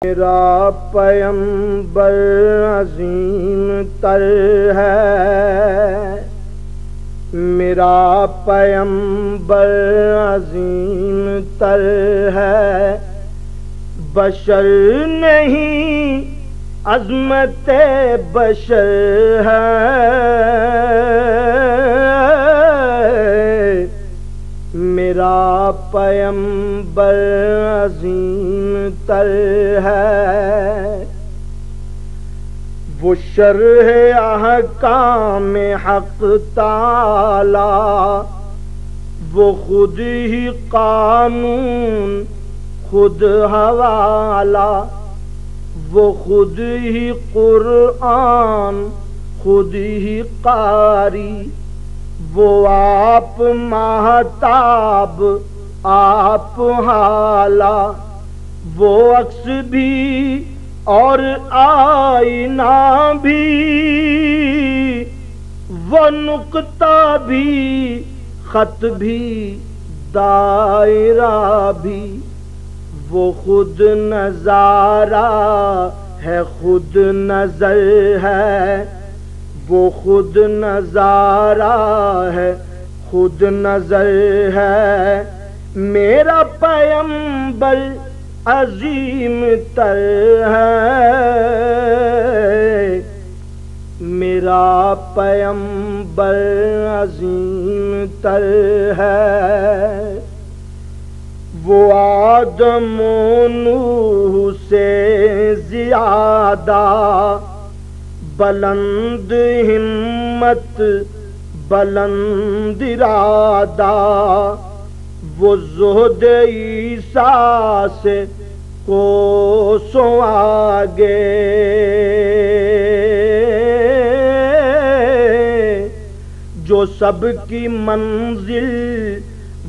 میرا پیمبر عظیم تر ہے، میرا پیمبر عظیم تر ہے، بشر نہیں عظمت بشر ہے، میرا پیمبر عظیم تر ہے، وہ شرح احکام حق تعالی، وہ خود ہی قانون خود حوالہ، وہ خود ہی قرآن خود ہی قاری، وہ آپ مہتاب آپ حالہ، وہ عکس بھی اور آئینہ بھی، وہ نقطہ بھی خط بھی دائرہ بھی، وہ خود نظارہ ہے خود نظر ہے، وہ خود نظارہ ہے خود نظر ہے، میرا پیمبر عظیم تر ہے، میرا پیمبر عظیم تر ہے، وہ آدم و نوح سے زیادہ بلند ہمت بلند ارادہ، وہ زہد عیسیٰ سے کوسوں آگے، جو سب کی منزل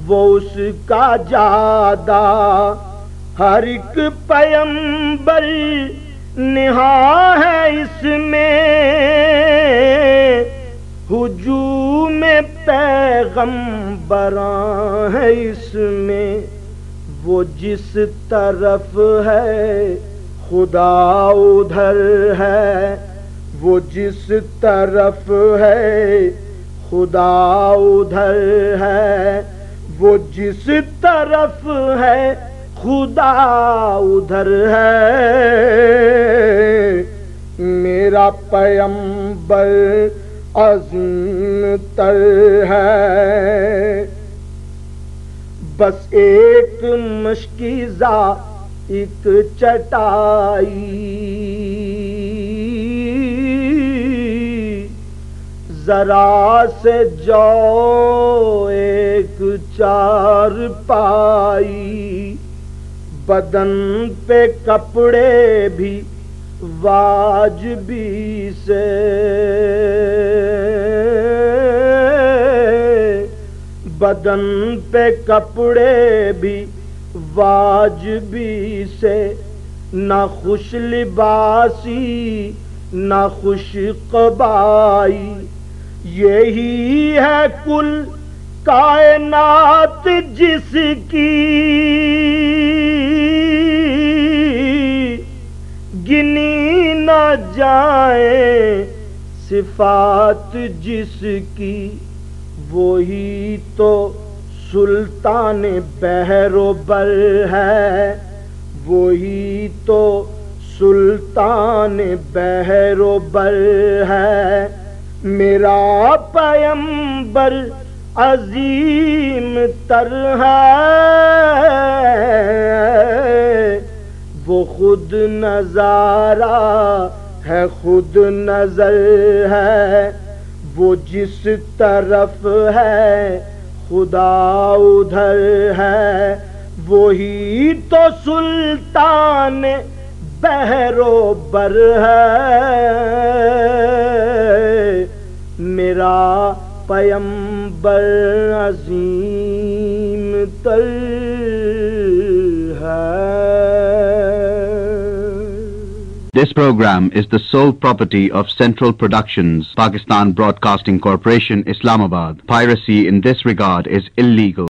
وہ اس کا جادہ، ہر ایک پیمبر نہا ہے اس میں، ہجوم پیغمبراں ہے اس میں، وہ جس طرف ہے خدا ادھر ہے، وہ جس طرف ہے خدا ادھر ہے، وہ جس طرف ہے خدا ادھر ہے، میرا پیمبر عظیم تر ہے، بس ایک مشکیزہ ایک چٹائی، ذرا سے جو ایک چار پائی، بدن پہ کپڑے بھی واجبی سے، بدن پہ کپڑے بھی واجبی سے، نہ خوش لباسی نہ خوش قبائی، یہی ہے کل کائنات جس کی گنی نہ جائے صفات جس کی، وہی تو سلطان بحر و بر ہے، وہی تو سلطان بحر و بر ہے، میرا پیمبر عظیم تر ہے، وہ خود نظارہ ہے خود نظر ہے، وہ جس طرف ہے خدا ادھر ہے، وہی تو سلطان بحر و بر ہے، میرا پیمبر عظیم تر ہے۔ This program is the sole property of Central Productions, Pakistan Broadcasting Corporation, Islamabad. Piracy in this regard is illegal.